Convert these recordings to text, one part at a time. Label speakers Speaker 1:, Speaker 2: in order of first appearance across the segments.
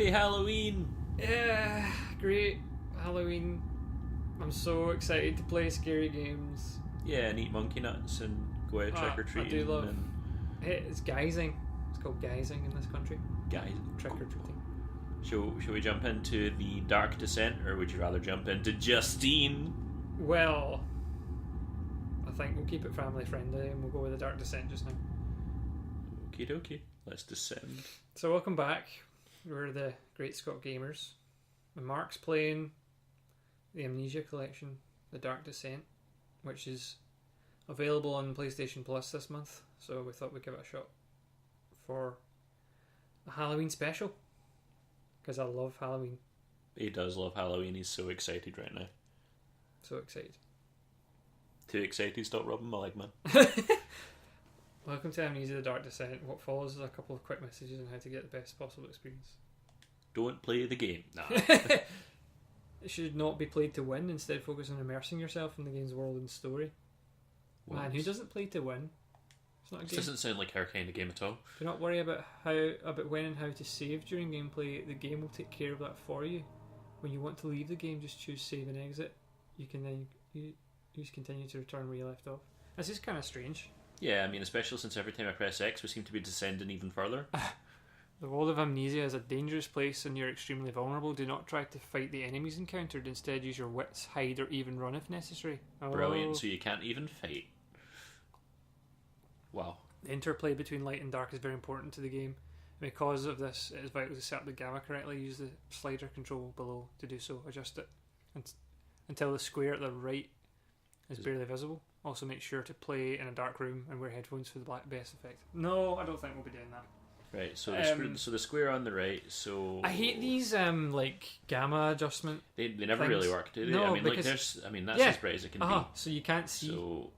Speaker 1: Happy Halloween!
Speaker 2: Yeah, great Halloween. I'm so excited to play scary games.
Speaker 1: Yeah, and eat monkey nuts and go out trick-or-treating.
Speaker 2: I do love it's guising. It's called guising in this country.
Speaker 1: Guys,
Speaker 2: Trick-or-treating.
Speaker 1: Shall we jump into the Dark Descent, or would you rather jump into Justine?
Speaker 2: Well, I think we'll keep it family friendly and we'll go with the Dark Descent just now.
Speaker 1: Okie dokie, let's descend.
Speaker 2: So welcome back. We're the Great Scot Gamers. And Mark's playing the Amnesia collection, the Dark Descent, which is available on PlayStation Plus this month. So we thought we'd give it a shot for a Halloween special. Because I love Halloween.
Speaker 1: He does love Halloween, he's so excited right now.
Speaker 2: So excited.
Speaker 1: Too excited, stop rubbing my leg, man.
Speaker 2: Welcome to Amnesia the Dark Descent. What follows is a couple of quick messages on how to get the best possible experience.
Speaker 1: Don't play the game. Nah.
Speaker 2: It should not be played to win, instead focus on immersing yourself in the game's world and story.
Speaker 1: What?
Speaker 2: Man, who doesn't play to win? It's not a
Speaker 1: This
Speaker 2: game.
Speaker 1: doesn't sound like her kind of game at all.
Speaker 2: Do not worry about when and how to save during gameplay. The game will take care of that for you. When you want to leave the game, just choose save and exit. You can then use continue to return where you left off. This is kind of strange.
Speaker 1: Yeah, I mean, especially since every time I press X, we seem to be descending even further.
Speaker 2: The world of Amnesia is a dangerous place and you're extremely vulnerable. Do not try to fight the enemies encountered. Instead, use your wits, hide, or even run if necessary.
Speaker 1: Brilliant, so you can't even fight. Wow.
Speaker 2: The interplay between light and dark is very important to the game. Because of this, it is vital to set up the gamma correctly. Use the slider control below to do so. Adjust it until the square at the right is barely visible. Also make sure to play in a dark room and wear headphones for the best effect. No, I don't think we'll be doing that.
Speaker 1: Right, so the square on the right, so...
Speaker 2: I hate these like gamma adjustment
Speaker 1: They never
Speaker 2: things.
Speaker 1: really work, do they?
Speaker 2: No,
Speaker 1: I mean,
Speaker 2: because,
Speaker 1: that's as bright as it can be.
Speaker 2: So you can't see.
Speaker 1: So,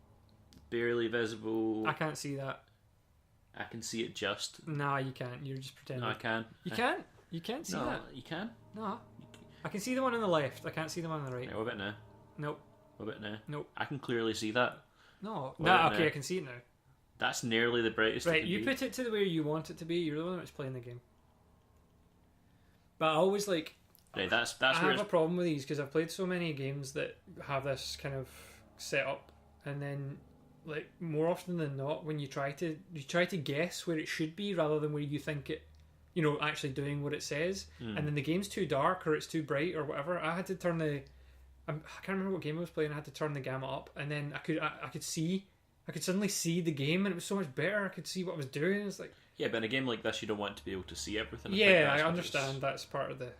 Speaker 1: barely visible.
Speaker 2: I can't see that.
Speaker 1: I can see it just.
Speaker 2: Nah, you can't. You're just pretending.
Speaker 1: No, I can.
Speaker 2: You can't? You can't see that?
Speaker 1: You can?
Speaker 2: No. I can see the one on the left. I can't see the one on the right.
Speaker 1: Right, what about now?
Speaker 2: Nope.
Speaker 1: What about now?
Speaker 2: Nope.
Speaker 1: I can clearly see that.
Speaker 2: No.
Speaker 1: What
Speaker 2: Nah,
Speaker 1: about
Speaker 2: okay,
Speaker 1: now?
Speaker 2: I can see it now.
Speaker 1: That's nearly the brightest it
Speaker 2: Right,
Speaker 1: can
Speaker 2: you
Speaker 1: be.
Speaker 2: put it to the way you want it to be. You're the one that's playing the game. But I always like...
Speaker 1: Right, that's
Speaker 2: I
Speaker 1: where
Speaker 2: have a problem with these because I've played so many games that have this kind of setup, and then like more often than not, when you try to guess where it should be rather than where you think it, actually doing what it says, and then the game's too dark or it's too bright or whatever. I had to turn I can't remember what game I was playing. I had to turn the gamma up, and then I could suddenly see the game, and it was so much better. I could see what I was doing. It's like,
Speaker 1: yeah, but in a game like this, you don't want to be able to see everything.
Speaker 2: I understand. That's part of the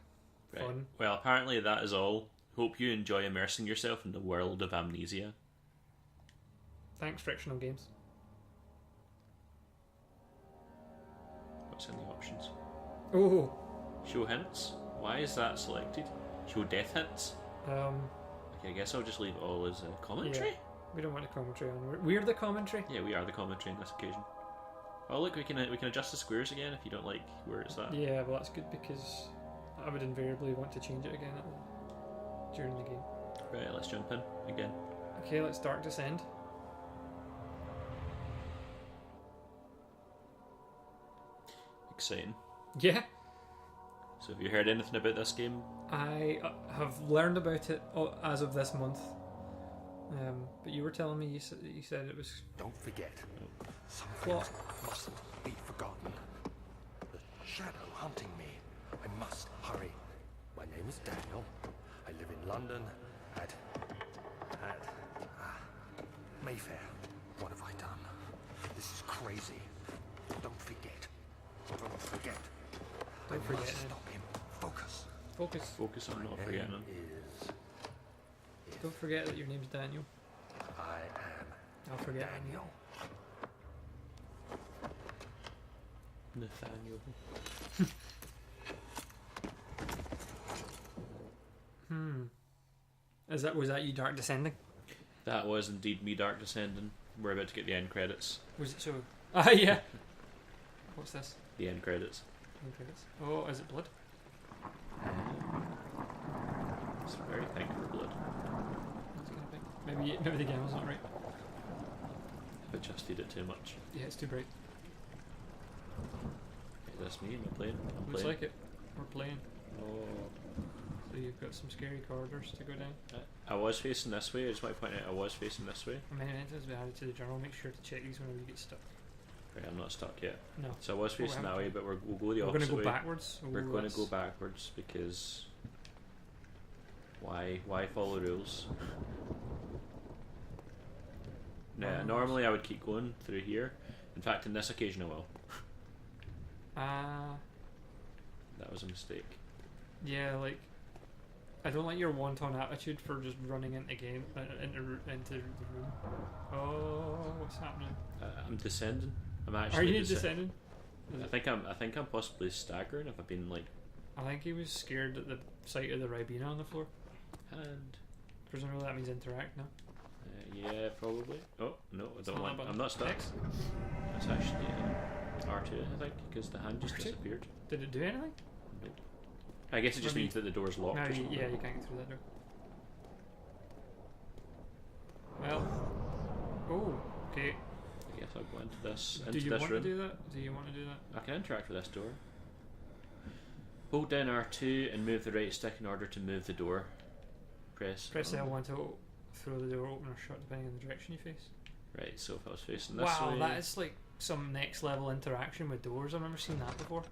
Speaker 1: right.
Speaker 2: fun.
Speaker 1: Well, apparently that is all. Hope you enjoy immersing yourself in the world of Amnesia.
Speaker 2: Thanks, Frictional Games.
Speaker 1: What's in the options?
Speaker 2: Oh.
Speaker 1: Show hints. Why is that selected? Show death hints. Okay, I guess I'll just leave it all as a commentary.
Speaker 2: Yeah, we don't want a commentary on. We're the commentary.
Speaker 1: Yeah, we are the commentary on this occasion. Oh look, we can adjust the squares again if you don't like where it's at.
Speaker 2: Yeah, well that's good because I would invariably want to change it again during the game.
Speaker 1: Right, let's jump in again.
Speaker 2: Okay, let's Dark Descend.
Speaker 1: Exciting.
Speaker 2: Yeah.
Speaker 1: So have you heard anything about this game?
Speaker 2: I have learned about it as of this month. But you were telling me you said it was...
Speaker 3: Don't forget, something
Speaker 2: What?
Speaker 3: mustn't be forgotten. The shadow hunting me. I must hurry. My name is Daniel. I live in London at Mayfair. What have I done? This is crazy. Don't forget. Don't forget.
Speaker 2: Don't
Speaker 3: I
Speaker 2: forget
Speaker 3: must
Speaker 2: him.
Speaker 3: stop him. Focus.
Speaker 1: Focus on not forgetting him.
Speaker 2: Don't forget that your name's Daniel.
Speaker 3: I am
Speaker 2: I'll forget
Speaker 3: Daniel.
Speaker 1: Nathaniel.
Speaker 2: Was that you Dark Descending?
Speaker 1: That was indeed me, Dark Descending. We're about to get the end credits.
Speaker 2: Was it so? Ah, yeah. What's this?
Speaker 1: The end credits.
Speaker 2: End credits. Oh, is it blood?
Speaker 1: It's very pink for blood.
Speaker 2: That's kind of big. Maybe the gamma's not right.
Speaker 1: I've adjusted it too much.
Speaker 2: Yeah, it's too bright.
Speaker 1: Okay, that's me. I'm playing.
Speaker 2: Looks like it. we're playing.
Speaker 1: Oh.
Speaker 2: So you've got some scary corridors to go down.
Speaker 1: I was facing this way. I just want to point out I was facing this way.
Speaker 2: I mean, as we added to the journal, make sure to check these whenever you get stuck.
Speaker 1: Right, I'm not stuck yet.
Speaker 2: No.
Speaker 1: So I was facing that way, but we'll go the
Speaker 2: opposite way. We're going to go backwards.
Speaker 1: We're going to go backwards because why follow the rules? Now, normally I would keep going through here. In fact, in this occasion I will. That was a mistake.
Speaker 2: Yeah, like I don't like your wanton attitude for just running into the room. Oh, what's happening?
Speaker 1: I'm descending. I'm actually.
Speaker 2: Are you descending?
Speaker 1: I think I'm possibly staggering if I've been like.
Speaker 2: I think he was scared at the sight of the Ribena on the floor.
Speaker 1: And
Speaker 2: presumably that means interact now.
Speaker 1: Yeah, probably. Oh no, I don't want. I'm not stuck.
Speaker 2: X?
Speaker 1: It's actually R2, I think, because the hand just
Speaker 2: R2?
Speaker 1: disappeared.
Speaker 2: Did it do anything?
Speaker 1: Nope. I guess it just means that the door's locked.
Speaker 2: No,
Speaker 1: or something.
Speaker 2: yeah, you can't get through that door. Well, oh, okay.
Speaker 1: I guess I'll go into this.
Speaker 2: Do you want
Speaker 1: room.
Speaker 2: to do that? Do you want to do that?
Speaker 1: I can interact with this door. Hold down R2 and move the right stick in order to move the door. Press
Speaker 2: L1 to throw the door open or shut depending on the direction you face.
Speaker 1: Right, so if I was facing this
Speaker 2: wow,
Speaker 1: way...
Speaker 2: that is like some next level interaction with doors. I've never seen that before.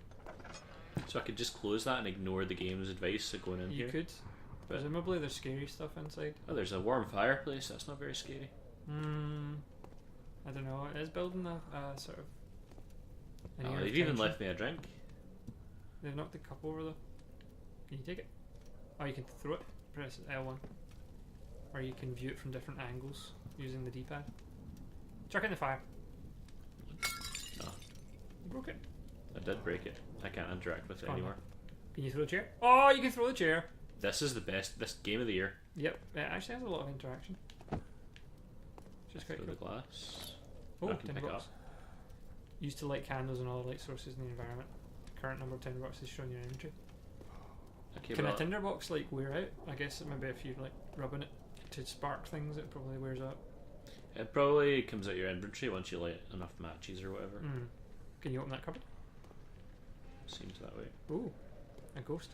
Speaker 1: So I could just close that and ignore the game's advice of going in here?
Speaker 2: You could.
Speaker 1: But
Speaker 2: presumably there's scary stuff inside.
Speaker 1: oh, there's a warm fireplace. That's not very scary.
Speaker 2: I don't know. It is building a sort of...
Speaker 1: Oh, they've even left me a drink.
Speaker 2: They've knocked the cup over though. Can you take it? Oh, you can throw it. Press L1. Or you can view it from different angles using the D-pad. Chuck it in the fire.
Speaker 1: No.
Speaker 2: You broke it.
Speaker 1: I did break it. I can't interact with it anymore.
Speaker 2: Can you throw the chair? Oh, you can throw the chair.
Speaker 1: This is the best. This game of the year.
Speaker 2: Yep. It actually has a lot of interaction. Just quite
Speaker 1: through
Speaker 2: cool.
Speaker 1: the glass.
Speaker 2: Oh,
Speaker 1: I can pick it up.
Speaker 2: Used to light candles and other light sources in the environment. Current number of tinderboxes shown in your inventory.
Speaker 1: Okay,
Speaker 2: Can a tinderbox like wear out? I guess maybe if you like rubbing it to spark things, it probably wears out.
Speaker 1: It probably comes out your inventory once you light enough matches or whatever.
Speaker 2: Can you open that cupboard?
Speaker 1: Seems that way.
Speaker 2: Ooh, a ghost.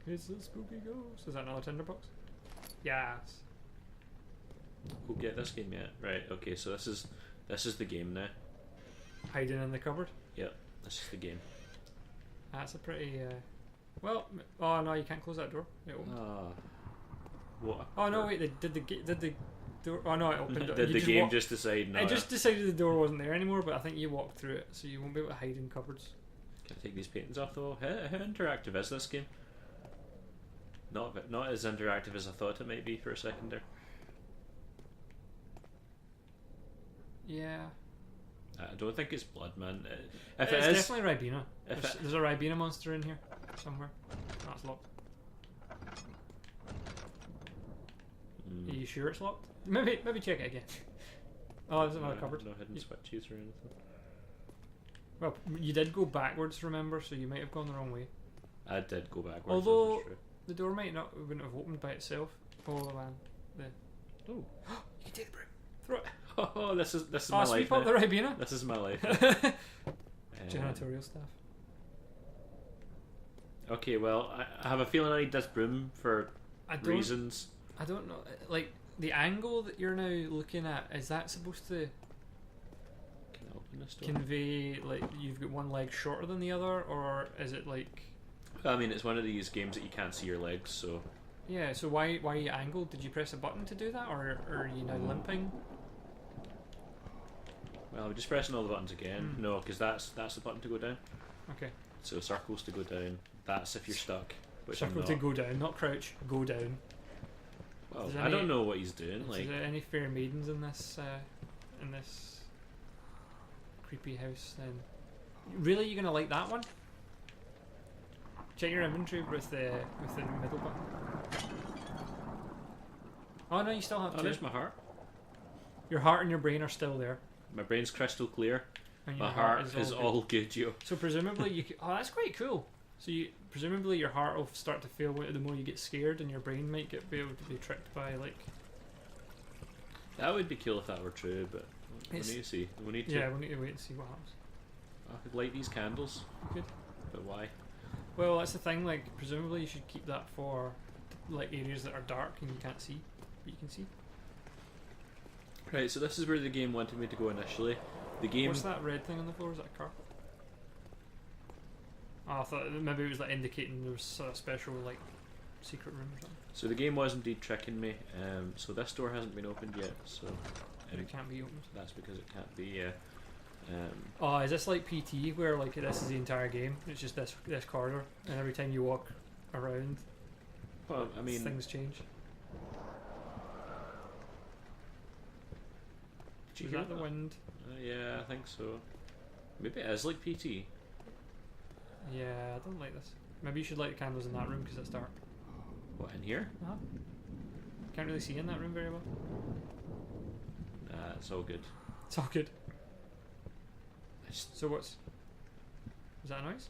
Speaker 2: It's a spooky ghost. Is that another tinderbox? Yes.
Speaker 1: Who get this game yet? Right. Okay. So this is the game now.
Speaker 2: Hiding in the cupboard.
Speaker 1: Yep. This is the game.
Speaker 2: That's a pretty. Well, oh no, you can't close that door. It opened.
Speaker 1: What?
Speaker 2: Oh no, wait. Did the door? Oh no, it opened.
Speaker 1: Did the game just decide? No.
Speaker 2: It just decided the door wasn't there anymore, but I think you walked through it, so you won't be able to hide in cupboards.
Speaker 1: Can I take these paintings off the wall? How interactive is this game? Not as interactive as I thought it might be for a second there.
Speaker 2: Yeah.
Speaker 1: I don't think it's blood, man.
Speaker 2: It's definitely Ribena. There's a Ribena monster in here somewhere. That's locked. Are you sure it's locked? Maybe check it again. Oh, there's another cupboard.
Speaker 1: No hidden switches or anything.
Speaker 2: Well, you did go backwards, remember? So you might have gone the wrong way.
Speaker 1: I did go backwards.
Speaker 2: Although the door wouldn't have opened by itself. Oh man, oh, you can take the broom. Throw it.
Speaker 1: Oh, this is my life.
Speaker 2: Sweep up the Ribena.
Speaker 1: This is my life.
Speaker 2: Janitorial staff.
Speaker 1: Okay, well, I have a feeling I need this broom for reasons.
Speaker 2: I don't know. Like the angle that you're now looking at, is that supposed to convey like you've got one leg shorter than the other, or is it like?
Speaker 1: I mean, it's one of these games that you can't see your legs, so.
Speaker 2: Yeah. So why are you angled? Did you press a button to do that, or are you now limping?
Speaker 1: Well, I'm just pressing all the buttons again. No, because that's the button to go down.
Speaker 2: Okay.
Speaker 1: So circles to go down. That's if you're stuck. Which
Speaker 2: Circle to go down, not crouch. Go down.
Speaker 1: Well, I don't know what he's doing. Like,
Speaker 2: is there any fair maidens in this creepy house? Then, really, you're gonna like that one? Check your inventory with the middle button. Oh no, you still have two.
Speaker 1: There's my heart.
Speaker 2: Your heart and your brain are still there.
Speaker 1: My brain's crystal clear.
Speaker 2: And
Speaker 1: my heart is all good, yo. So
Speaker 2: presumably you could, that's quite cool. So presumably your heart will start to fail the more you get scared, and your brain might be able to be tricked by like.
Speaker 1: That would be cool if that were true, but we need to see. We need to.
Speaker 2: Yeah, we need to wait and see what happens.
Speaker 1: I could light these candles.
Speaker 2: Good.
Speaker 1: But why?
Speaker 2: Well, that's the thing. Like, presumably you should keep that for like areas that are dark and you can't see, but you can see.
Speaker 1: Right, so this is where the game wanted me to go initially. The game.
Speaker 2: What's that red thing on the floor? Is that a carpet? Oh, I thought maybe it was like indicating there was a special like secret room or something.
Speaker 1: So the game was indeed tricking me. So this door hasn't been opened yet. So
Speaker 2: It can't be opened.
Speaker 1: that's because it can't be.
Speaker 2: Oh, is this like PT where like this is the entire game? It's just this corridor, and every time you walk around,
Speaker 1: Well, I mean,
Speaker 2: things change.
Speaker 1: did you
Speaker 2: Is
Speaker 1: hear
Speaker 2: that the wind?
Speaker 1: Yeah, I think so. Maybe it is like PT.
Speaker 2: Yeah, I don't like this. Maybe you should light the candles in that room because it's dark.
Speaker 1: What, in here?
Speaker 2: Can't really see in that room very well.
Speaker 1: Nah, it's all good.
Speaker 2: It's all good.
Speaker 1: I just-
Speaker 2: So what's? Is that a noise?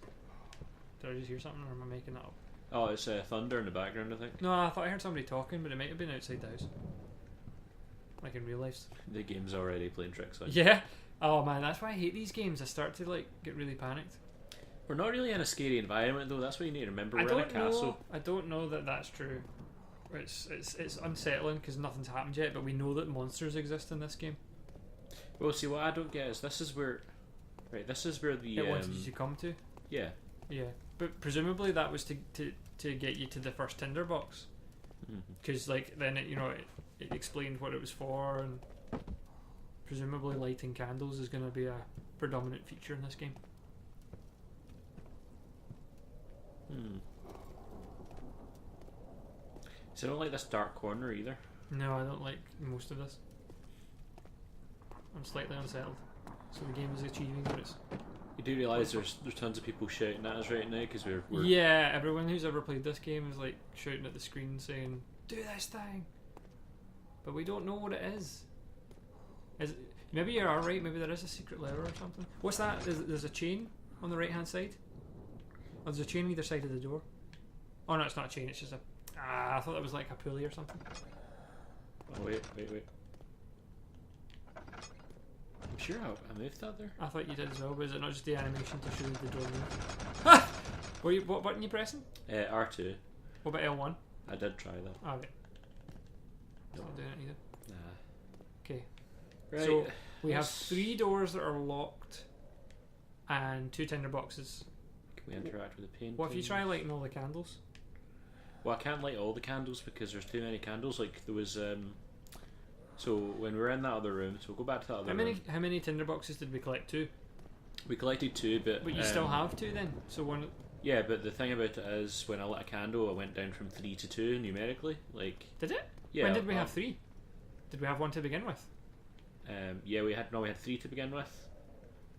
Speaker 2: Did I just hear something, or am I making that up?
Speaker 1: Oh, it's thunder in the background, I think.
Speaker 2: No, I thought I heard somebody talking, but it might have been outside the house. Like in real life.
Speaker 1: The game's already playing tricks on you.
Speaker 2: Yeah. Oh man, that's why I hate these games. I start to like get really panicked.
Speaker 1: We're not really in a scary environment, though. That's what you need to remember. We're in a castle.
Speaker 2: I don't know that that's true. It's unsettling because nothing's happened yet, but we know that monsters exist in this game.
Speaker 1: Well, see, what I don't get is this is where, right? This is where the
Speaker 2: It wanted you to come to.
Speaker 1: yeah.
Speaker 2: Yeah, but presumably that was to get you to the first tinderbox, because like then it explained what it was for, and presumably lighting candles is going to be a predominant feature in this game.
Speaker 1: So I don't like this dark corner either.
Speaker 2: No, I don't like most of this. I'm slightly unsettled. So the game is achieving what it's.
Speaker 1: You do realise there's tons of people shouting at us right now because we're
Speaker 2: Yeah, everyone who's ever played this game is like shouting at the screen saying, "Do this thing," but we don't know what it is. Maybe you are right. Maybe there is a secret lever or something. What's that? There's a chain on the right hand side. Oh, there's a chain on either side of the door. Oh no, it's not a chain. It's just a. I thought that was like a pulley or something.
Speaker 1: Oh wait. I'm sure I moved that there.
Speaker 2: I thought you did as well, but is it not just the animation to show you the door move? What button are you pressing?
Speaker 1: R2.
Speaker 2: What about L1?
Speaker 1: I did try that.
Speaker 2: Oh, okay. It's not doing it either.
Speaker 1: Nah.
Speaker 2: Okay.
Speaker 1: Right.
Speaker 2: So we have 3 doors that are locked and 2 tinder boxes.
Speaker 1: Can we interact with the painting?
Speaker 2: What if you try lighting all the candles?
Speaker 1: Well, I can't light all the candles because there's too many candles. Like there was so when we were in that other room, so we'll go back to that other room.
Speaker 2: How many tinder boxes did we collect? 2.
Speaker 1: We collected 2, but
Speaker 2: But you still have 2 then. So one.
Speaker 1: Yeah, but the thing about it is, when I lit a candle, I went down from 3 to 2 numerically. Like.
Speaker 2: Did it?
Speaker 1: Yeah.
Speaker 2: When did we have 3? Did we have 1 to begin with?
Speaker 1: Yeah, we had 3 to begin with.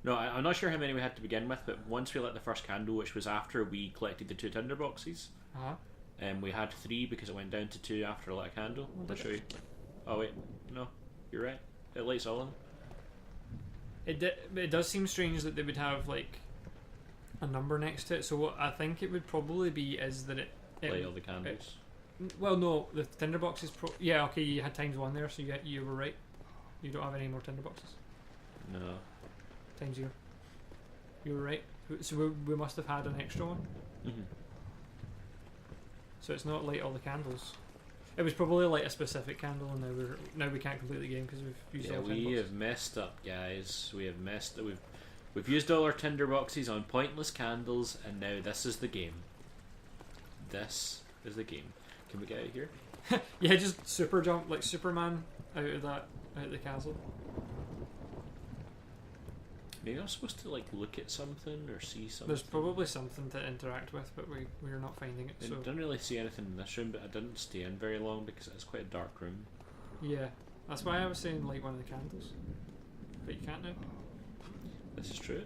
Speaker 1: No, I'm not sure how many we had to begin with, but once we lit the first candle, which was after we collected the 2 tinder boxes, we had 3 because it went down to 2 after I lit a candle. I'll show you. Oh wait, no, you're right. It lights all in.
Speaker 2: It does seem strange that they would have like a number next to it. So what I think it would probably be is that it
Speaker 1: Light all the candles.
Speaker 2: Well, no, the tinder boxes. Yeah, okay, you had ×1 there, so you were right. You don't have any more tinder boxes.
Speaker 1: No.
Speaker 2: ×0. You were right. So we must have had an extra one. So it's not light all the candles. It was probably like a specific candle, and now we can't complete the game because we've used all the tinder
Speaker 1: we
Speaker 2: boxes.
Speaker 1: have messed up, guys. We have messed up. We've used all our tinder boxes on pointless candles, and now this is the game. This is the game. Can we get out of here?
Speaker 2: Yeah, just super jump like Superman out of the castle.
Speaker 1: Maybe I'm supposed to like look at something or see something.
Speaker 2: There's probably something to interact with, but we're not finding it.
Speaker 1: I
Speaker 2: So
Speaker 1: didn't really see anything in this room, but I didn't stay in very long because it's quite a dark room.
Speaker 2: yeah, that's why I was saying light one of the candles, but you can't now.
Speaker 1: This is true.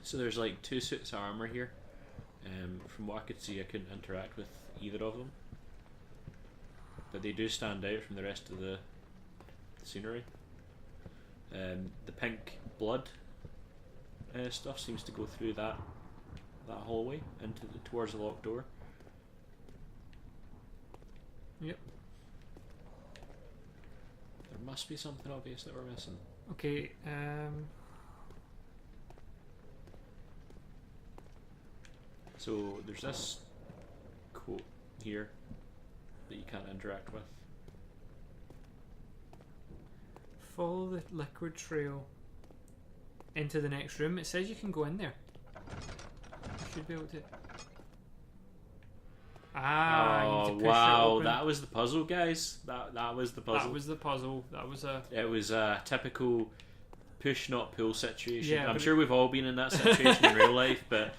Speaker 1: So there's like 2 suits of armor here. From what I could see, I couldn't interact with either of them, but they do stand out from the rest of the scenery. The pink blood stuff seems to go through that hallway towards the locked door.
Speaker 2: Yep.
Speaker 1: There must be something obvious that we're missing.
Speaker 2: Okay.
Speaker 1: So there's this quote here that you can't interact with.
Speaker 2: Follow the liquid trail into the next room. It says you can go in there. You should be able to.
Speaker 1: Oh
Speaker 2: you need to push it
Speaker 1: wow,
Speaker 2: open.
Speaker 1: that was the puzzle, guys. That was the puzzle.
Speaker 2: That was the puzzle. That was a.
Speaker 1: It was a typical push not pull situation.
Speaker 2: Yeah,
Speaker 1: I'm
Speaker 2: but
Speaker 1: sure we've all been in that situation in real life, but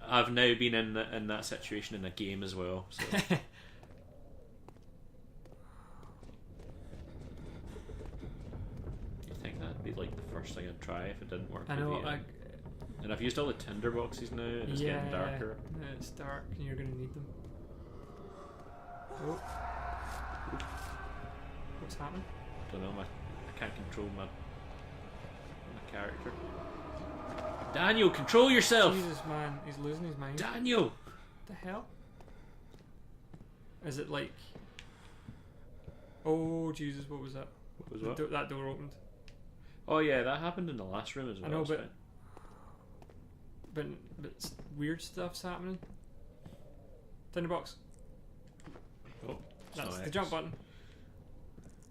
Speaker 1: I've now been in that situation in a game as well. So. You think that'd be like the first thing I'd try if it didn't work?
Speaker 2: I know.
Speaker 1: And I've used all the tinder boxes now, and it's getting darker.
Speaker 2: It's dark, and you're gonna need them. Oh. What's happening?
Speaker 1: I don't know. I can't control my character. Daniel, control yourself.
Speaker 2: Jesus, man, he's losing his mind.
Speaker 1: Daniel.
Speaker 2: What the hell? Is it like? Oh Jesus, what was that?
Speaker 1: What was what?
Speaker 2: That door opened.
Speaker 1: Oh yeah, that happened in the last room as well.
Speaker 2: I know,
Speaker 1: it's fine.
Speaker 2: but weird stuff's happening. Tinderbox.
Speaker 1: Oh,
Speaker 2: That's
Speaker 1: not
Speaker 2: the
Speaker 1: X.
Speaker 2: jump button.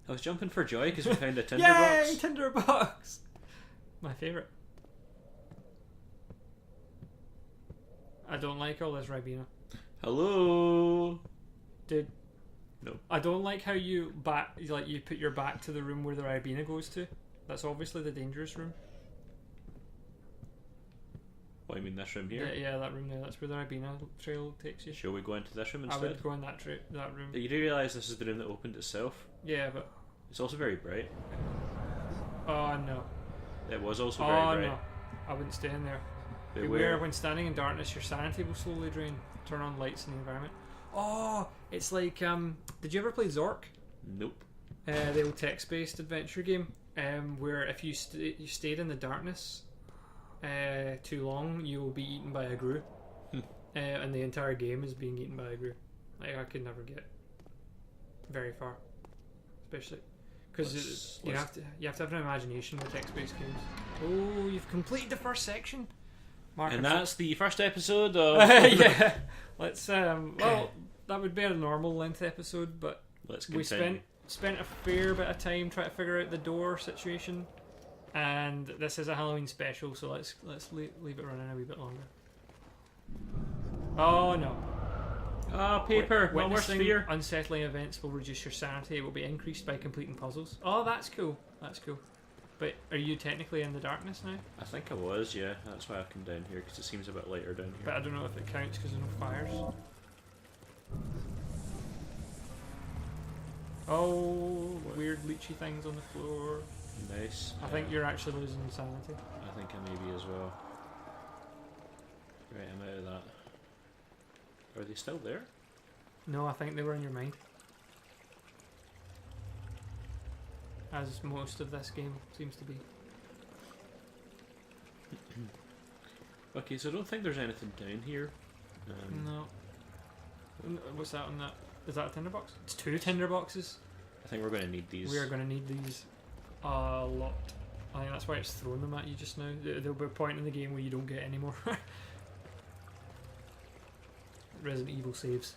Speaker 1: I was jumping for joy because we found a tinder
Speaker 2: Yay,
Speaker 1: box.
Speaker 2: Tinderbox! My favourite. I don't like all this Ribena.
Speaker 1: Hello.
Speaker 2: Dude.
Speaker 1: No.
Speaker 2: I don't like how you put your back to the room where the Ribena goes to. That's obviously the dangerous room.
Speaker 1: What, you mean this room here?
Speaker 2: Yeah, that room there. That's where the Ribena trail takes you.
Speaker 1: Shall we go into this room
Speaker 2: I
Speaker 1: instead?
Speaker 2: would go in that room.
Speaker 1: You do realise this is the room that opened itself?
Speaker 2: Yeah, but
Speaker 1: It's also very bright.
Speaker 2: oh no.
Speaker 1: It was also
Speaker 2: Oh
Speaker 1: very bright.
Speaker 2: no. I wouldn't stay in there.
Speaker 1: Beware.
Speaker 2: Beware when standing in darkness, your sanity will slowly drain. Turn on lights in the environment. Oh, it's like did you ever play Zork?
Speaker 1: Nope.
Speaker 2: The old text-based adventure game, where if you you stayed in the darkness too long, you will be eaten by a grue, and the entire game is being eaten by a grue. Like I could never get very far, especially because you have to have an imagination with text-based games. Oh, you've completed the first section. Mark
Speaker 1: And that's the first episode of...
Speaker 2: yeah. Let's well, that would be a normal length episode, but
Speaker 1: Let's
Speaker 2: we
Speaker 1: continue.
Speaker 2: spent a fair bit of time trying to figure out the door situation, and this is a Halloween special, so let's leave it running a wee bit longer. Oh no!
Speaker 1: Ah, paper. What worse
Speaker 2: Witnessing
Speaker 1: fear?
Speaker 2: unsettling events will reduce your sanity. It will be increased by completing puzzles. Oh, that's cool. That's cool. But are you technically in the darkness now?
Speaker 1: I think I was, yeah. That's why I've come down here, because it seems a bit lighter down
Speaker 2: But
Speaker 1: here.
Speaker 2: I don't know if it counts because there's no fires. Oh, weird leechy things on the floor.
Speaker 1: Nice.
Speaker 2: I think you're actually losing sanity.
Speaker 1: I think I may be as well. Right, I'm out of that. Are they still there?
Speaker 2: No, I think they were in your mind. As most of this game seems to be.
Speaker 1: Okay, so I don't think there's anything down here.
Speaker 2: No. What's that on that? Is that a tinderbox? It's 2 tinderboxes.
Speaker 1: I think we're going to need these.
Speaker 2: We are going to need these a lot. I think that's why it's throwing them at you just now. There'll be a point in the game where you don't get any more. Resident Evil saves.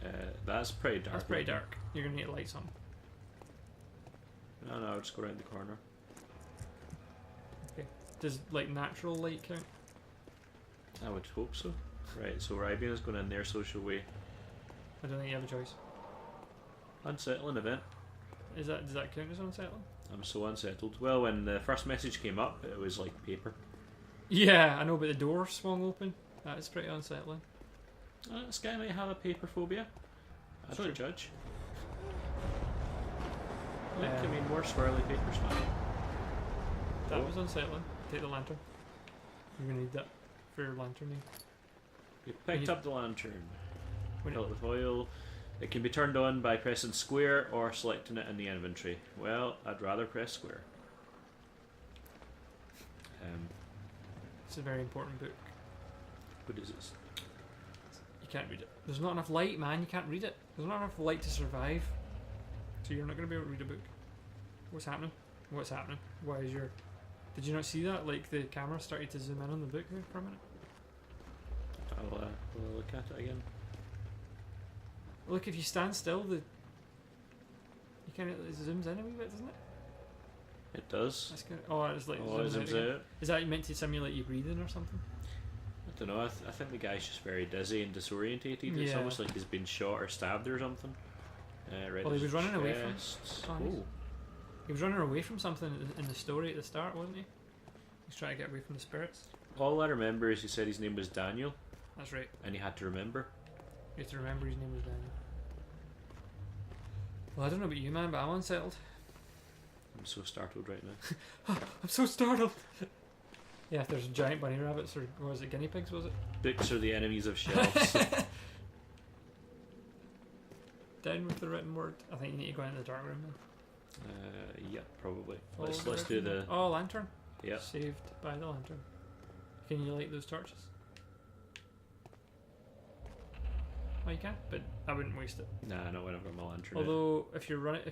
Speaker 1: Right, that's pretty dark.
Speaker 2: That's pretty dark. You're going to need lights on.
Speaker 1: No, I'll just go around the corner.
Speaker 2: Okay. Does like natural light count?
Speaker 1: I would hope so. Right, so Ribena's going in there, so shall we?
Speaker 2: I don't think you have a choice.
Speaker 1: Unsettling event.
Speaker 2: Does that count as unsettling?
Speaker 1: I'm so unsettled. Well, when the first message came up, it was like paper.
Speaker 2: Yeah, I know, but the door swung open. That is pretty unsettling.
Speaker 1: This guy might have a paper phobia. I don't judge. Look, I mean, more swirly papers, fine.
Speaker 2: That was unsettling. Take the lantern. You're gonna need that for your lanterning.
Speaker 1: You picked up the lantern.
Speaker 2: When
Speaker 1: Fill it with oil. It can be turned on by pressing square or selecting it in the inventory. Well, I'd rather press square.
Speaker 2: It's a very important book.
Speaker 1: What is this?
Speaker 2: You can't read it. There's not enough light, man. You can't read it. There's not enough light to survive. So you're not going to be able to read a book. What's happening? What's happening? Why is your... Did you not see that? Like, the camera started to zoom in on the book there for a minute.
Speaker 1: I'll look at it again.
Speaker 2: Look, if you stand still, you kind of... It zooms in a wee bit, doesn't it?
Speaker 1: It does.
Speaker 2: That's good. Oh, it's like...
Speaker 1: Oh, it
Speaker 2: zooms
Speaker 1: zooms
Speaker 2: again.
Speaker 1: out.
Speaker 2: Is that meant to simulate you breathing or something?
Speaker 1: I don't know. I think the guy's just very dizzy and disorientated. It's
Speaker 2: Yeah.
Speaker 1: almost like he's been shot or stabbed or something. Right.
Speaker 2: Well, he was running away from...
Speaker 1: chest.
Speaker 2: Oh,
Speaker 1: Oh.
Speaker 2: He was running away from something in the story at the start, wasn't he? He's trying to get away from the spirits.
Speaker 1: All I remember is he said his name was Daniel,
Speaker 2: That's right.
Speaker 1: and he had to remember.
Speaker 2: You have to remember his name was Daniel. Well, I don't know about you, man, but I'm unsettled.
Speaker 1: I'm so startled right now.
Speaker 2: I'm so startled. Yeah, if there's giant bunny rabbits, or what was it, guinea pigs, was it?
Speaker 1: Books are the enemies of shelves.
Speaker 2: Down with the written word. I think you need to go into the dark room then.
Speaker 1: Yeah, probably.
Speaker 2: Follow
Speaker 1: Let's
Speaker 2: the
Speaker 1: do
Speaker 2: written
Speaker 1: the.
Speaker 2: word. Oh, lantern.
Speaker 1: Yeah.
Speaker 2: Saved by the lantern. Can you light those torches? Oh, you can, but I wouldn't waste it.
Speaker 1: Nah, not when I've got my lantern. out.
Speaker 2: Although, if you run it,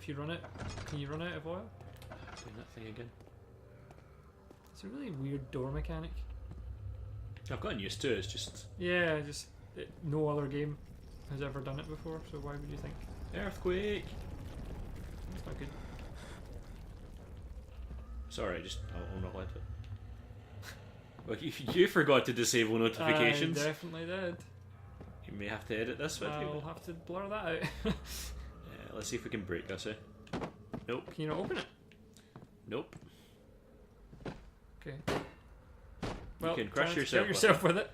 Speaker 2: can you run out of oil?
Speaker 1: Doing that thing again.
Speaker 2: It's a really weird door mechanic.
Speaker 1: I've gotten used to it. It's just
Speaker 2: Yeah, no other game has ever done it before, so why would you think?
Speaker 1: earthquake.
Speaker 2: It's not good.
Speaker 1: Sorry, I'll not let it. Well, you forgot to disable notifications.
Speaker 2: I definitely did.
Speaker 1: You may have to edit this video.
Speaker 2: I'll have to blur that out.
Speaker 1: Let's see if we can break this. Nope.
Speaker 2: Can you not open it?
Speaker 1: Nope.
Speaker 2: Okay. Well,
Speaker 1: can crush
Speaker 2: try
Speaker 1: yourself
Speaker 2: kill yourself with it.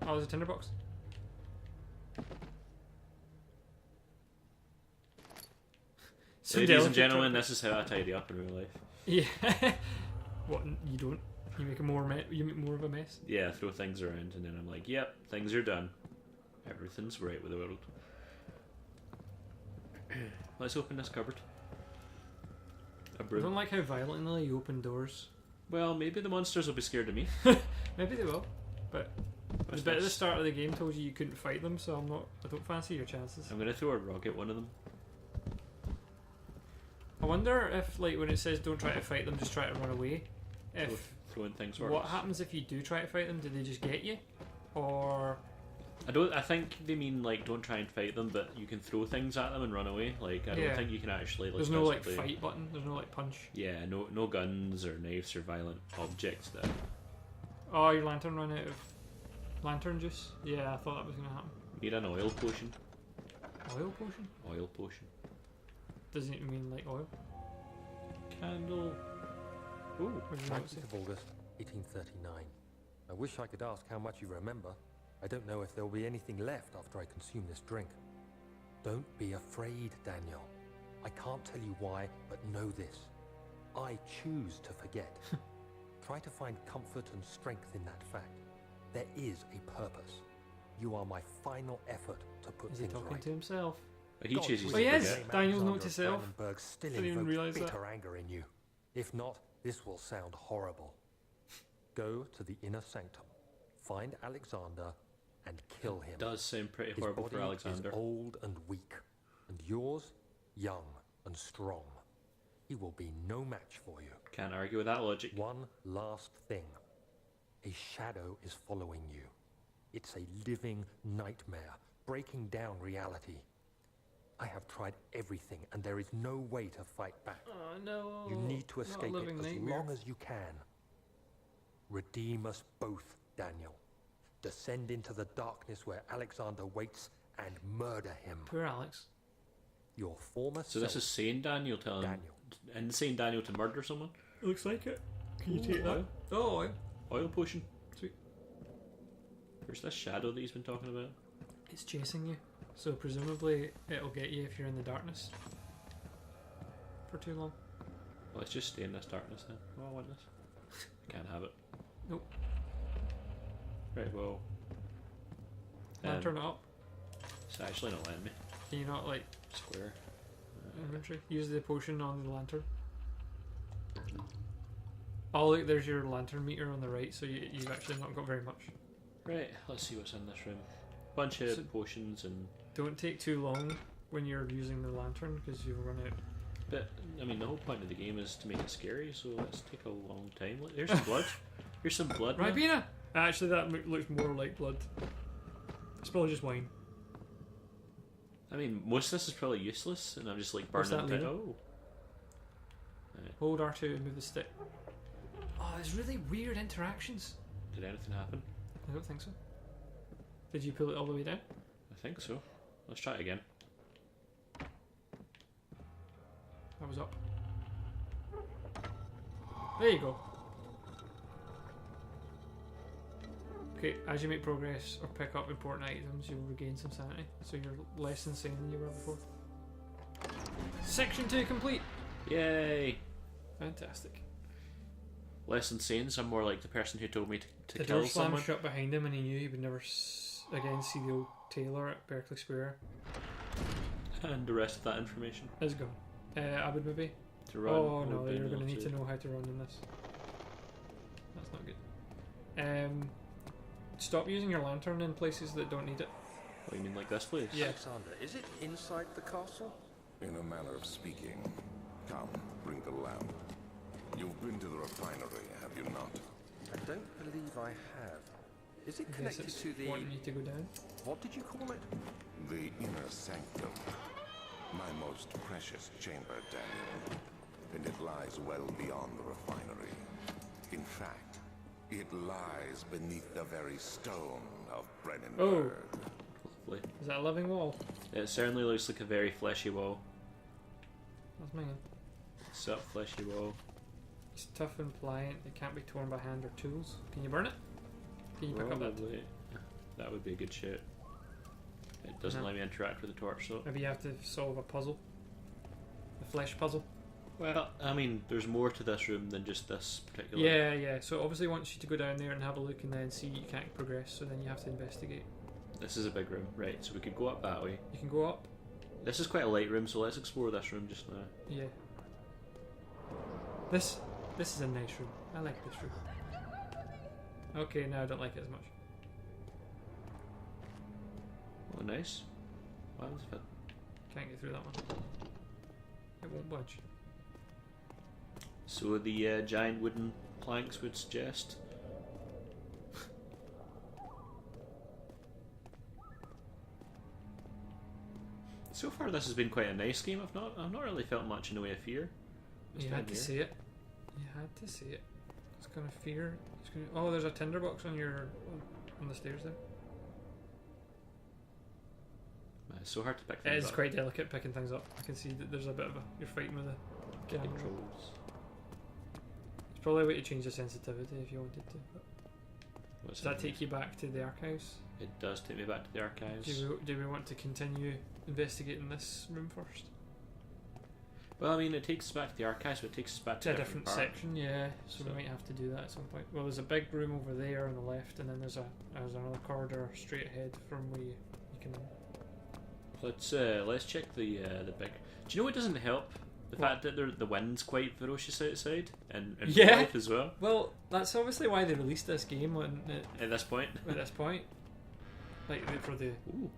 Speaker 2: Oh, there's a tinderbox. So
Speaker 1: Ladies and
Speaker 2: delicate
Speaker 1: gentlemen,
Speaker 2: to-
Speaker 1: this is how I tidy up in real life.
Speaker 2: Yeah. What? You don't? You make you make more of a mess.
Speaker 1: Yeah, throw things around and then I'm like, yep, things are done. Everything's right with the world. Let's open this cupboard. A
Speaker 2: I
Speaker 1: broom.
Speaker 2: don't like how violently you open doors.
Speaker 1: Well, maybe the monsters will be scared of me.
Speaker 2: Maybe they will, but
Speaker 1: What's
Speaker 2: the bit at the
Speaker 1: this?
Speaker 2: start of the game told you couldn't fight them, so I don't fancy your chances.
Speaker 1: I'm gonna throw a rock at one of them.
Speaker 2: I wonder if, like, when it says don't try to fight them, just try to run away. If
Speaker 1: Throwing things
Speaker 2: what
Speaker 1: works.
Speaker 2: happens if you do try to fight them? Do they just get you, or
Speaker 1: I think they mean like don't try and fight them, but you can throw things at them and run away. Like I don't
Speaker 2: Yeah.
Speaker 1: think you can actually. Like,
Speaker 2: there's no like
Speaker 1: physically-
Speaker 2: fight button? There's no like punch.
Speaker 1: Yeah, no guns or knives or violent objects. That
Speaker 2: Oh, your lantern ran out of lantern juice. Yeah, I thought that was gonna happen.
Speaker 1: need an oil potion.
Speaker 2: Oil potion?
Speaker 1: Oil potion.
Speaker 2: Doesn't it mean like oil?
Speaker 1: Candle.
Speaker 2: Ooh, what did you want to say?
Speaker 3: 19th of August, 1839. I wish I could ask how much you remember. I don't know if there will be anything left after I consume this drink. Don't be afraid, Daniel. I can't tell you why, but know this. I choose to forget. Try to find comfort and strength in that fact. There is a purpose. You are my final effort to put
Speaker 2: Is he
Speaker 3: things
Speaker 2: talking
Speaker 3: right.
Speaker 2: to himself?
Speaker 1: But he
Speaker 3: God
Speaker 1: chooses
Speaker 2: Oh,
Speaker 1: to
Speaker 2: yes.
Speaker 1: forget.
Speaker 2: Daniel's
Speaker 3: Alexander
Speaker 2: note to
Speaker 3: of
Speaker 2: self.
Speaker 3: Brandenburg still
Speaker 2: Didn't even
Speaker 3: invokes
Speaker 2: realise that.
Speaker 3: bitter anger in you. If not, this will sound horrible. Go to the inner sanctum, find Alexander, and kill him.
Speaker 1: It does sound pretty
Speaker 3: His
Speaker 1: horrible
Speaker 3: body
Speaker 1: for Alexander.
Speaker 3: is old and weak, and yours young and strong. He will be no match for you.
Speaker 1: Can't argue with that logic.
Speaker 3: One last thing. A shadow is following you. It's a living nightmare, breaking down reality. I have tried everything, and there is no way to fight back.
Speaker 2: Oh no!
Speaker 3: You need to
Speaker 2: not a
Speaker 3: escape it
Speaker 2: living
Speaker 3: as
Speaker 2: nightmare.
Speaker 3: long as you can. Redeem us both, Daniel. Descend into the darkness where Alexander waits and murder him.
Speaker 2: Poor Alex.
Speaker 3: Your former
Speaker 1: So this
Speaker 3: self,
Speaker 1: is Sane Daniel telling
Speaker 3: Daniel.
Speaker 1: insane Daniel to murder someone.
Speaker 2: Looks like it. Can you
Speaker 1: Ooh,
Speaker 2: take that?
Speaker 1: oil.
Speaker 2: Oh, oil.
Speaker 1: Oil potion.
Speaker 2: Sweet.
Speaker 1: Where's this shadow that he's been talking about?
Speaker 2: It's chasing you, so presumably it'll get you if you're in the darkness for too long.
Speaker 1: Well, let's just stay in this darkness then. Oh, I want this. I can't have it.
Speaker 2: Nope.
Speaker 1: Right, well.
Speaker 2: Lantern it up.
Speaker 1: It's actually not letting me.
Speaker 2: Can you not like
Speaker 1: Square.
Speaker 2: inventory? Use the potion on the lantern. Oh look, there's your lantern meter on the right, so you've actually not got very much.
Speaker 1: Right, let's see what's in this room. Bunch of
Speaker 2: So-
Speaker 1: potions and
Speaker 2: Don't take too long when you're using the lantern because you'll run out.
Speaker 1: But I mean, the whole point of the game is to make it scary, so let's take a long time. Look, here's some blood. Here's some blood. man.
Speaker 2: Ribena! Actually, that looks more like blood. It's probably just wine.
Speaker 1: I mean, most of this is probably useless, and I'm just like
Speaker 2: What's
Speaker 1: burning
Speaker 2: that
Speaker 1: it.
Speaker 2: lever?
Speaker 1: Oh,
Speaker 2: Hold R2 and move the stick. Oh, there's really weird interactions.
Speaker 1: did anything happen?
Speaker 2: I don't think so. Did you pull it all the way down?
Speaker 1: I think so. Let's try it again.
Speaker 2: That was up. There you go. Okay, as you make progress or pick up important items, you'll regain some sanity, so you're less insane than you were before. Section 2 complete!
Speaker 1: Yay!
Speaker 2: Fantastic.
Speaker 1: Less insane, so I'm more like the person who told me to
Speaker 2: The
Speaker 1: kill
Speaker 2: door slammed
Speaker 1: someone.
Speaker 2: shut behind him and he knew he would never again see the old tailor at Berkeley Square.
Speaker 1: And the rest of that information.
Speaker 2: Is gone. Abud maybe?
Speaker 1: To run.
Speaker 2: Oh no,
Speaker 1: open,
Speaker 2: you're going to need
Speaker 1: to
Speaker 2: to know how to run in this. That's not good. Stop using your lantern in places that don't need it.
Speaker 1: What do you mean, like this place?
Speaker 2: Yeah.
Speaker 3: Alexander, is it inside the castle?
Speaker 4: In a manner of speaking. Come, bring the lamp. You've been to the refinery, have you not?
Speaker 3: I don't believe I have. Is it
Speaker 2: I guess
Speaker 3: connected
Speaker 2: it's
Speaker 3: to the...
Speaker 2: wanting you to go down.
Speaker 3: What did you call it?
Speaker 4: The inner sanctum. My most precious chamber, Daniel. And it lies well beyond the refinery. In fact, it lies beneath the very stone of Brennenburg.
Speaker 1: Lovely.
Speaker 2: Is that a living wall?
Speaker 1: It certainly looks like a very fleshy wall.
Speaker 2: That's mine.
Speaker 1: It's up fleshy wall.
Speaker 2: It's tough and pliant. It can't be torn by hand or tools. Can you burn it? Can you pick up that?
Speaker 1: Probably. That would be a good shout. It doesn't
Speaker 2: No.
Speaker 1: let me interact with the torch though.
Speaker 2: Maybe you have to solve a puzzle. A flesh puzzle.
Speaker 1: Well, I mean, there's more to this room than just this particular.
Speaker 2: Yeah, yeah. So obviously wants you to go down there and have a look and then see you can't progress, so then you have to investigate.
Speaker 1: This is a big room, right? So we could go up that way.
Speaker 2: You can go up.
Speaker 1: This is quite a light room, so let's explore this room just now.
Speaker 2: Yeah. This is a nice room. I like this room. Okay, now I don't like it as much.
Speaker 1: Oh, nice. What happens if it?
Speaker 2: Can't get through that one. It won't budge.
Speaker 1: So the giant wooden planks would suggest. So far, this has been quite a nice game. I've not really felt much in the way of fear. What's
Speaker 2: You
Speaker 1: down
Speaker 2: had to
Speaker 1: here?
Speaker 2: see it. You had to see it. It's gonna fear. It's gonna. Oh, there's a tinderbox on on the stairs there.
Speaker 1: Man, it's so hard to pick
Speaker 2: It
Speaker 1: things
Speaker 2: is
Speaker 1: up.
Speaker 2: quite delicate picking things up. I can see that there's a bit of a. You're fighting with a camera.
Speaker 1: Controls.
Speaker 2: It's probably a way to change the sensitivity if you wanted to. But
Speaker 1: What's
Speaker 2: does that
Speaker 1: in
Speaker 2: take you back to the archives?
Speaker 1: here? It does take me back to the archives.
Speaker 2: Do we want to continue investigating this room first?
Speaker 1: Well, I mean, it takes us back to the archives, but it takes us back
Speaker 2: It's
Speaker 1: to
Speaker 2: a different
Speaker 1: part.
Speaker 2: section, yeah. So we
Speaker 1: So-
Speaker 2: might have to do that at some point. Well, there's a big room over there on the left, and then there's another corridor straight ahead from where you can.
Speaker 1: Let's check the big. Do you know what doesn't help? The
Speaker 2: What?
Speaker 1: fact that the wind's quite ferocious outside, and in
Speaker 2: Yeah.
Speaker 1: real life as well.
Speaker 2: Well, that's obviously why they released this game
Speaker 1: At this point.
Speaker 2: at this point. Like for the
Speaker 1: Ooh,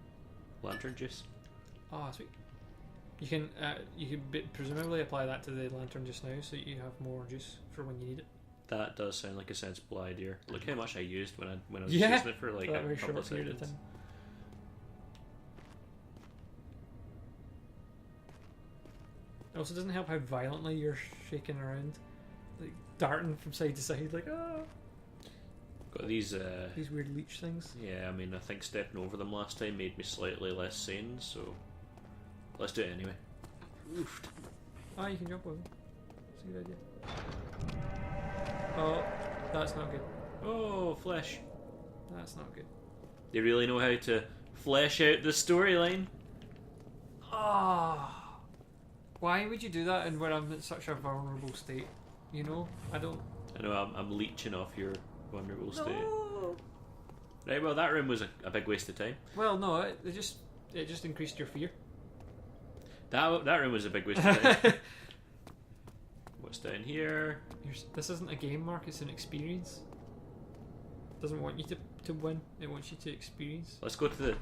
Speaker 1: lantern juice.
Speaker 2: sweet. You can presumably apply that to the lantern just now, so that you have more juice for when you need it.
Speaker 1: That does sound like a sensible idea. Look how much I used when I was
Speaker 2: Yeah,
Speaker 1: using it for like
Speaker 2: For that
Speaker 1: a
Speaker 2: very
Speaker 1: couple
Speaker 2: short
Speaker 1: of
Speaker 2: period of
Speaker 1: seconds.
Speaker 2: time. It also doesn't help how violently you're shaking around, like darting from side to side, like
Speaker 1: Got these.
Speaker 2: these weird leech things.
Speaker 1: Yeah, I mean, I think stepping over them last time made me slightly less sane, so let's do it anyway. Oof.
Speaker 2: You can jump over them. That's a good idea. Oh, that's not good.
Speaker 1: Oh, flesh.
Speaker 2: That's not good.
Speaker 1: They really know how to flesh out the storyline.
Speaker 2: Why would you do that and when I'm in such a vulnerable state? You know? I don't...
Speaker 1: I know I'm leeching off your vulnerable state. Right, well, that room was a big waste of time.
Speaker 2: Well, no, it just increased your fear.
Speaker 1: That room was a big waste of time. What's down here?
Speaker 2: This isn't a game, Mark, it's an experience. It doesn't want you to win, it wants you to experience.
Speaker 1: Let's go to the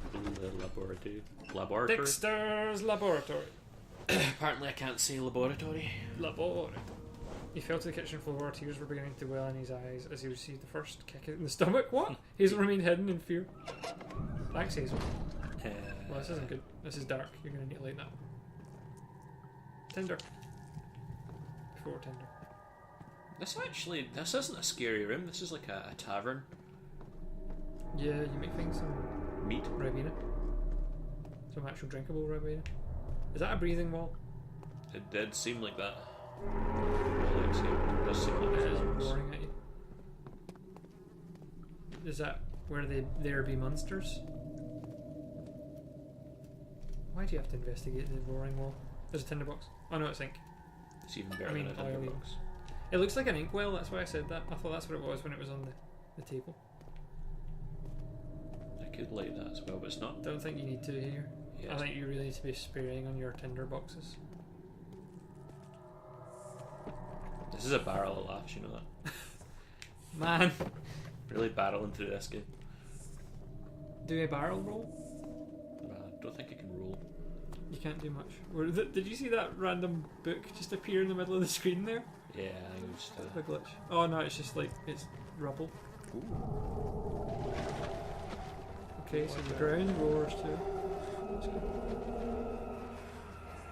Speaker 1: laboratory. Laboratory?
Speaker 2: Dexter's Laboratory.
Speaker 1: Apparently I can't say laboratory.
Speaker 2: Laboratory. He fell to the kitchen floor, tears were beginning to well in his eyes as he received the first kick in the stomach. What? Hazel remained hidden in fear. Thanks, Hazel. Well, this isn't good. This is dark. You're going to need to light that. Tinder. Before Tinder.
Speaker 1: This isn't a scary room. This is like a tavern.
Speaker 2: Yeah, you might find some
Speaker 1: Meat.
Speaker 2: Ribena. Some actual drinkable Ribena. Is that a breathing wall?
Speaker 1: It did seem like that. It does seem like
Speaker 2: It is
Speaker 1: that.
Speaker 2: roaring at you. Is that where there be monsters? Why do you have to investigate the roaring wall? There's a tinderbox. Oh no, it's ink.
Speaker 1: It's even better
Speaker 2: I mean,
Speaker 1: than a
Speaker 2: oil.
Speaker 1: tinderbox.
Speaker 2: It looks like an inkwell, that's why I said that. I thought that's what it was when it was on the table.
Speaker 1: I could light that as well, but it's not.
Speaker 2: Don't think you need to here.
Speaker 1: Yeah,
Speaker 2: I think you really need to be spraying on your tinder boxes.
Speaker 1: this is a barrel of laughs, you know that.
Speaker 2: Man,
Speaker 1: Really barreling through this game.
Speaker 2: do a barrel roll?
Speaker 1: I don't think I can roll.
Speaker 2: You can't do much. Did you see that random book just appear in the middle of the screen there?
Speaker 1: Yeah, I think it's just
Speaker 2: The glitch. Oh no, it's just like, it's rubble. Okay, so the ground roars too. That's good.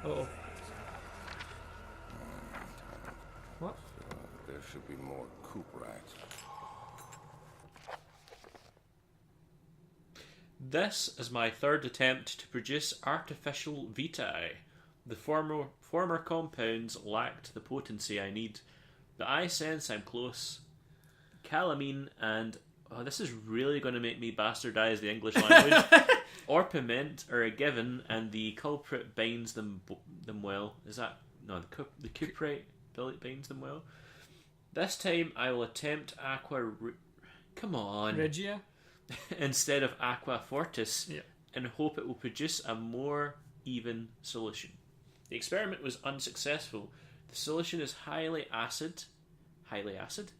Speaker 2: Uh-oh. What?
Speaker 4: There should be more coop rats.
Speaker 1: This is my third attempt to produce artificial vitae. The former compounds lacked the potency I need, but I sense I'm close. Calamine and this is really going to make me bastardize the English language. Orpiment are a given, and the culprit binds them well. Is that no? The cuprate binds them well. This time I will attempt come on.
Speaker 2: Regia?
Speaker 1: Instead of aqua fortis,
Speaker 2: Yeah.
Speaker 1: and hope it will produce a more even solution. The experiment was unsuccessful. The solution is highly acid.
Speaker 2: Highly acid.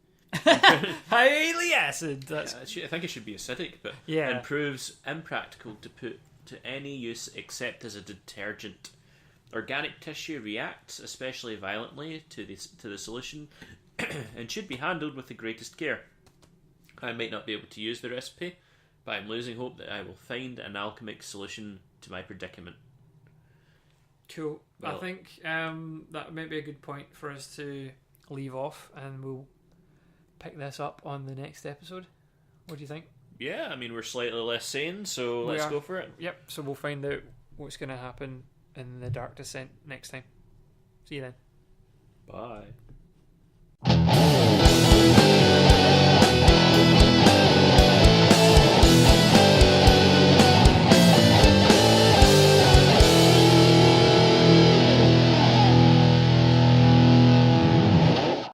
Speaker 2: That's
Speaker 1: I think it should be acidic, but
Speaker 2: Yeah.
Speaker 1: and proves impractical to put to any use except as a detergent. Organic tissue reacts especially violently to the solution and should be handled with the greatest care. I might not be able to use the recipe, but I'm losing hope that I will find an alchemic solution to my predicament.
Speaker 2: cool.
Speaker 1: Well-
Speaker 2: I think that might be a good point for us to leave off, and we'll pick this up on the next episode. What do you think?
Speaker 1: Yeah, I mean, we're slightly less sane, so
Speaker 2: We
Speaker 1: let's
Speaker 2: are.
Speaker 1: go for it.
Speaker 2: Yep, so we'll find out what's going to happen in the Dark Descent next time. See you then.
Speaker 1: Bye.